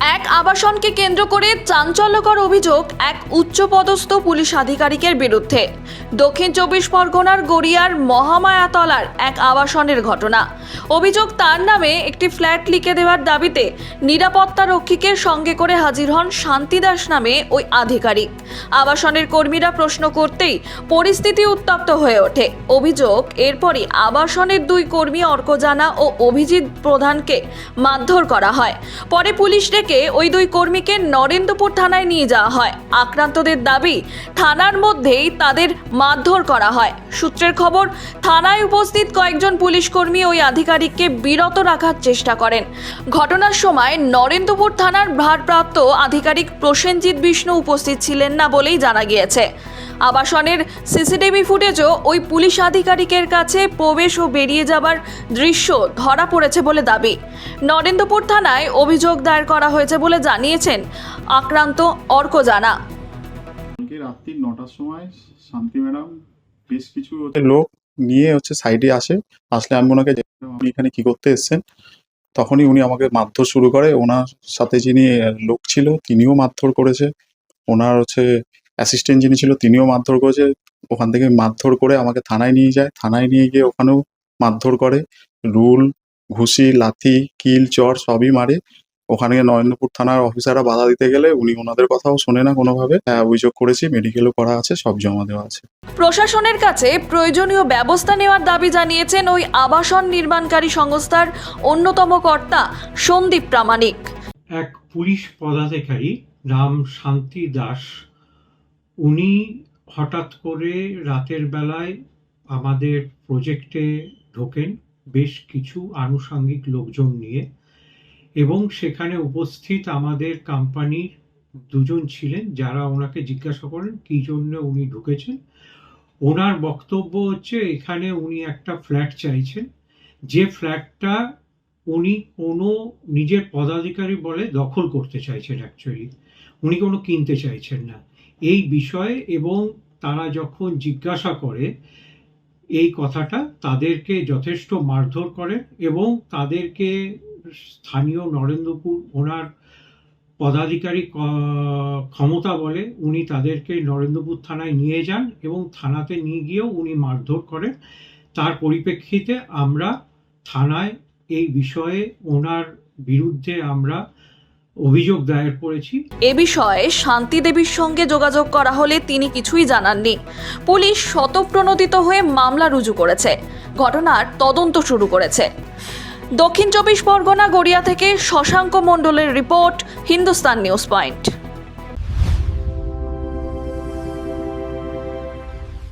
এক আবাসনকে কেন্দ্র করে চাঞ্চল্যকর অভিযোগ এক উচ্চপদস্থ পুলিশ আধিকারিকের বিরুদ্ধে। দক্ষিণ চব্বিশ পরগনার গড়িয়ার মহামায়াতলার এক আবাসনের ঘটনা। অভিযোগ, তার নামে একটি ফ্ল্যাট লিখে দেওয়ার দাবিতে নিরাপত্তা রক্ষীকে সঙ্গে করে হাজির হন শান্তি দাস নামে ওই আধিকারিক। আবাসনের কর্মীরা প্রশ্ন করতেই পরিস্থিতি উত্তপ্ত হয়ে ওঠে। অভিযোগ, এরপরই আবাসনের দুই কর্মী অর্ক জানা ও অভিজিৎ প্রধানকে মারধর করা হয়। পরে পুলিশ ডেকে ওই দুই কর্মীকে নরেন্দ্রপুর থানায় নিয়ে যাওয়া হয়। আক্রান্তদের দাবি, থানার মধ্যেই তাদের মারধর করা হয়। সূত্রের খবর, থানায় উপস্থিত কয়েকজন পুলিশ কর্মী ওই আধিকারিককে বিরত রাখার চেষ্টা করেন। ঘটনার সময় নরেন্দ্রপুর থানার ভারপ্রাপ্ত আধিকারিক প্রসেনজিৎ বিষ্ণু উপস্থিত ছিলেন না বলেই জানা গিয়েছে। আবাসনের সিসিটিভি ফুটেজও ওই পুলিশ আধিকারিকের কাছে প্রবেশ ও বেরিয়ে যাবার দৃশ্য ধরা পড়েছে বলে দাবি। নরেন্দ্রপুর থানায় অভিযোগ দায়ের করা হয়েছে বলে জানিয়েছেন আক্রান্ত অর্ক জানা। রাত্রি 9টার সময় শান্তি ম্যাডাম বেশ কিছু লোক নিয়ে সাইডে আসলে আমি ওনাকে আপনি এখানে কি করতে এসেছেন, তখনই উনি আমাকে মারধর শুরু করে। ওনার সাথে যিনি লোক ছিল তিনিও মারধর করেছে, ওনার অ্যাসিস্ট্যান্ট যিনি ছিল তিনিও মারধর করেছে। ওখান থেকে মারধর করে আমাকে থানায় নিয়ে যায়, থানায় নিয়ে গিয়ে ওখানেও মারধর করে, রুল, ঘুষি, লাথি, কিল, চর সবই মারে। ওখানে নরেন্দ্রপুর থানার অফিসাররা বাধা দিতে গেলে উনি ওনাদের কথাও শোনে না কোনোভাবে। অভিযোগ করেছি, মেডিকেলও করা আছে, সব জমা দেওয়া আছে। প্রশাসনের কাছে প্রয়োজনীয় ব্যবস্থা নেওয়ার দাবি জানিয়েছেন ওই আবাসন নির্মাণকারী সংস্থার অন্যতম কর্তা সন্দীপ প্রামাণিক। এক পুলিশ পদাধিকারী নাম শান্তি দাস, উনি হঠাৎ করে রাতের বেলায় আমাদের প্রজেক্টে ঢোকেন বেশ কিছু আনুষঙ্গিক লোকজন নিয়ে, এবং সেখানে উপস্থিত আমাদের কোম্পানির দুজন ছিলেন যারা ওনাকে জিজ্ঞাসা করেন কী জন্য উনি ঢুকেছেন। ওনার বক্তব্য এখানে উনি একটা ফ্ল্যাট চাইছেন, যে ফ্ল্যাটটা উনি কোনো নিজের পদাধিকারী বলে দখল করতে চাইছেন। অ্যাকচুয়ালি উনি কোনো কিনতে চাইছেন না এই বিষয়ে, এবং তারা যখন জিজ্ঞাসা করে এই কথাটা, তাদেরকে যথেষ্ট মারধর করে এবং তাদেরকে স্থানীয় নরেন্দ্রপুর ওনার পদাধিকারী ক্ষমতা বলে উনি তাদেরকে নরেন্দ্রপুর থানায় নিয়ে যান এবং থানাতে নিয়ে গিয়েও উনি মারধর করেন। তার পরিপ্রেক্ষিতে আমরা থানায় এই বিষয়ে ওনার বিরুদ্ধে আমরা অভিযোগ দায়ের করেছি। এ বিষয়ে শান্তি দেবীর সঙ্গে যোগাযোগ করা হলে তিনি কিছুই জানাননি। পুলিশ স্বতঃপ্রণোদিত হয়ে মামলা রুজু করেছে, ঘটনার তদন্ত শুরু করেছে। দক্ষিণ চব্বিশ পরগনা গড়িয়া থেকে শশাঙ্ক মণ্ডলের রিপোর্ট, হিন্দুস্তান নিউজ পয়েন্ট।